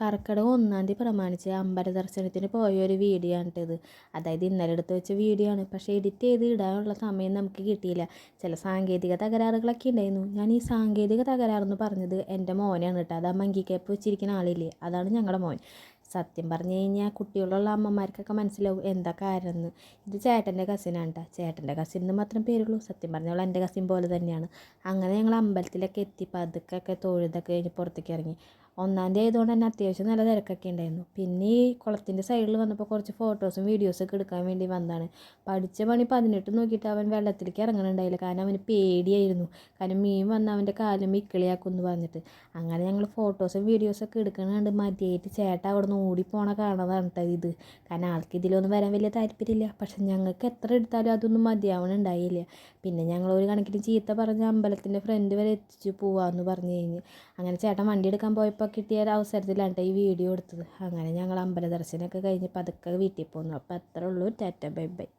കർക്കിടകം 1-ാം തീയതി പ്രമാണിച്ച് അമ്പല ദർശനത്തിന് പോയൊരു വീഡിയോ ആണിട്ടത്. അതായത് ഇന്നലെ എടുത്ത് വെച്ച വീഡിയോ ആണ്. പക്ഷേ എഡിറ്റ് ചെയ്ത് ഇടാനുള്ള സമയം നമുക്ക് കിട്ടിയില്ല. ചില സാങ്കേതിക തകരാറുകളൊക്കെ ഉണ്ടായിരുന്നു. ഞാൻ ഈ സാങ്കേതിക തകരാറെന്ന് പറഞ്ഞത് എൻ്റെ മോനാണ് കേട്ടോ. അത് ആ മങ്കി ക്യാപ്പ് വെച്ചിരിക്കുന്ന ആളില്ലേ, അതാണ് ഞങ്ങളുടെ മോൻ. സത്യം പറഞ്ഞു കഴിഞ്ഞാൽ കുട്ടികളുള്ള അമ്മമാർക്കൊക്കെ മനസ്സിലാവും എന്താ കാരണം എന്ന്. ഇത് ചേട്ടൻ്റെ കസിനാണ് കേട്ടോ. ചേട്ടൻ്റെ കസിൻ എന്ന് മാത്രം പേരുള്ളൂ. സത്യം പറഞ്ഞാൽ എൻ്റെ കസിൻ പോലെ തന്നെയാണ്. അങ്ങനെ ഞങ്ങൾ അമ്പലത്തിലൊക്കെ എത്തി പതുക്കെ തൊഴുതൊക്കെ കഴിഞ്ഞ് പുറത്തേക്ക് ഇറങ്ങി. 1-ാം തീയതി ആയതുകൊണ്ട് തന്നെ അത്യാവശ്യം നല്ല തിരക്കൊക്കെ ഉണ്ടായിരുന്നു. പിന്നെ ഈ കുളത്തിൻ്റെ സൈഡിൽ വന്നപ്പോൾ കുറച്ച് ഫോട്ടോസും വീഡിയോസൊക്കെ എടുക്കാൻ വേണ്ടി വന്നതാണ്. പഠിച്ച പണി 18 നോക്കിയിട്ട് അവൻ വെള്ളത്തിലേക്ക് ഇറങ്ങണുണ്ടായില്ല. കാരണം അവന് പേടിയായിരുന്നു. കാരണം മീൻ വന്ന് അവൻ്റെ കാലും ഇക്കിളിയാക്കുമെന്ന് പറഞ്ഞിട്ട്. അങ്ങനെ ഞങ്ങൾ ഫോട്ടോസും വീഡിയോസൊക്കെ എടുക്കണുണ്ട്. മതിയായിട്ട് ചേട്ടൻ അവിടെ നിന്ന് ഓടിപ്പോണ കാണതാണ് കേട്ടോ ഇത്. കാരണം ആൾക്ക് ഇതിലൊന്നും വരാൻ വലിയ താല്പര്യമില്ല. പക്ഷെ ഞങ്ങൾക്ക് എത്ര എടുത്താലും അതൊന്നും മതിയാവണുണ്ടായില്ല. പിന്നെ ഞങ്ങൾ ഒരു കണക്കിന് ചീത്ത പറഞ്ഞ് അമ്പലത്തിൻ്റെ ഫ്രണ്ട് വരെ എത്തിച്ച് പോവാമെന്ന് പറഞ്ഞു കഴിഞ്ഞ്. അങ്ങനെ ചേട്ടൻ വണ്ടി എടുക്കാൻ പോയപ്പോൾ കിട്ടിയ ഒരു അവസരത്തിലാണ് കേട്ടോ ഈ വീഡിയോ എടുത്തത്. അങ്ങനെ ഞങ്ങൾ അമ്പല ദർശനമൊക്കെ കഴിഞ്ഞ് പതുക്കെ വീട്ടിൽ പോന്നു. അപ്പോൾ അത്രേ ഉള്ളൂ. Tata bye bye.